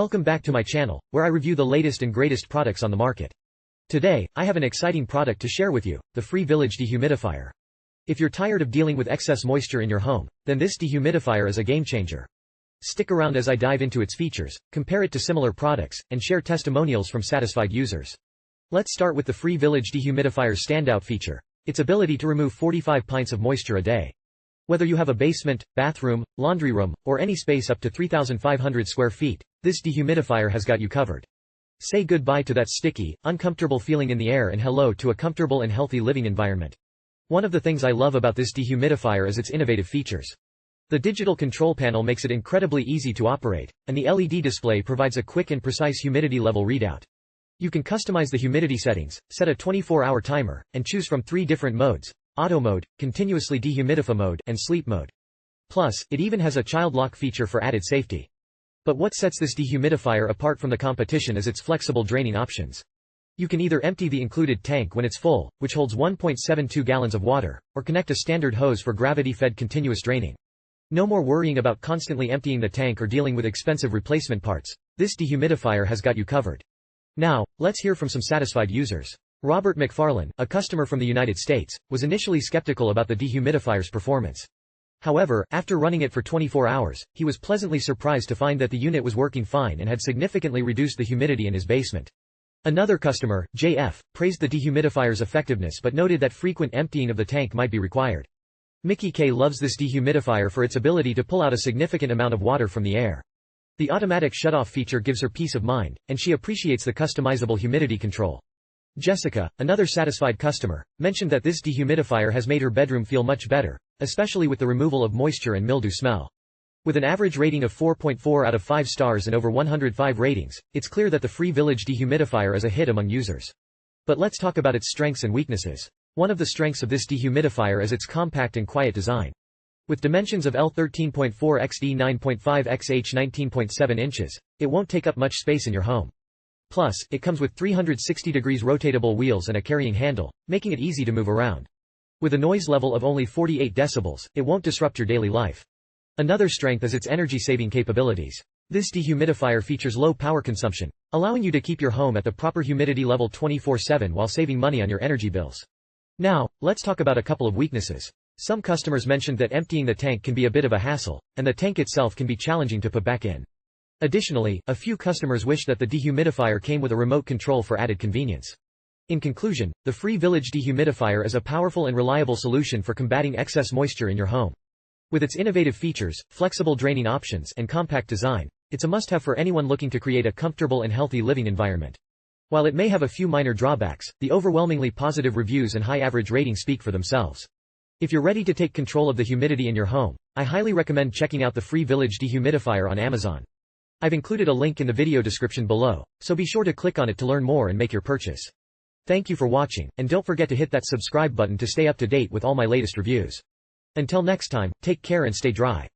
Welcome back to my channel, where I review the latest and greatest products on the market. Today, I have an exciting product to share with you, the free Village Dehumidifier. If you're tired of dealing with excess moisture in your home, then this dehumidifier is a game changer. Stick around as I dive into its features, compare it to similar products, and share testimonials from satisfied users. Let's start with the free Village Dehumidifier's standout feature: its ability to remove 45 pints of moisture a day. Whether you have a basement, bathroom, laundry room, or any space up to 3,500 square feet, this dehumidifier has got you covered. Say goodbye to that sticky, uncomfortable feeling in the air and hello to a comfortable and healthy living environment. One of the things I love about this dehumidifier is its innovative features. The digital control panel makes it incredibly easy to operate, and the LED display provides a quick and precise humidity level readout. You can customize the humidity settings, set a 24-hour timer, and choose from 3 different modes: auto mode, continuously dehumidify mode, and sleep mode. Plus, it even has a child lock feature for added safety. But what sets this dehumidifier apart from the competition is its flexible draining options. You can either empty the included tank when it's full, which holds 1.72 gallons of water, or connect a standard hose for gravity-fed continuous draining. No more worrying about constantly emptying the tank or dealing with expensive replacement parts. This dehumidifier has got you covered. Now, let's hear from some satisfied users. Robert McFarlane, a customer from the United States, was initially skeptical about the dehumidifier's performance. However, after running it for 24 hours, he was pleasantly surprised to find that the unit was working fine and had significantly reduced the humidity in his basement. Another customer, JF, praised the dehumidifier's effectiveness but noted that frequent emptying of the tank might be required. Mickey K loves this dehumidifier for its ability to pull out a significant amount of water from the air. The automatic shutoff feature gives her peace of mind, and she appreciates the customizable humidity control. Jessica, another satisfied customer, mentioned that this dehumidifier has made her bedroom feel much better, especially with the removal of moisture and mildew smell. With an average rating of 4.4 out of 5 stars and over 105 ratings, it's clear that the free Village Dehumidifier is a hit among users. But let's talk about its strengths and weaknesses. One of the strengths of this dehumidifier is its compact and quiet design. With dimensions of L 13.4 x D 9.5 x H 19.7 inches, it won't take up much space in your home. Plus, it comes with 360 degrees rotatable wheels and a carrying handle, making it easy to move around. With a noise level of only 48 decibels, it won't disrupt your daily life. Another strength is its energy-saving capabilities. This dehumidifier features low power consumption, allowing you to keep your home at the proper humidity level 24/7 while saving money on your energy bills. Now, let's talk about a couple of weaknesses. Some customers mentioned that emptying the tank can be a bit of a hassle, and the tank itself can be challenging to put back in. Additionally, a few customers wish that the dehumidifier came with a remote control for added convenience. In conclusion, the free Village Dehumidifier is a powerful and reliable solution for combating excess moisture in your home. With its innovative features, flexible draining options, and compact design, it's a must-have for anyone looking to create a comfortable and healthy living environment. While it may have a few minor drawbacks, the overwhelmingly positive reviews and high average rating speak for themselves. If you're ready to take control of the humidity in your home, I highly recommend checking out the free Village Dehumidifier on Amazon. I've included a link in the video description below, so be sure to click on it to learn more and make your purchase. Thank you for watching, and don't forget to hit that subscribe button to stay up to date with all my latest reviews. Until next time, take care and stay dry.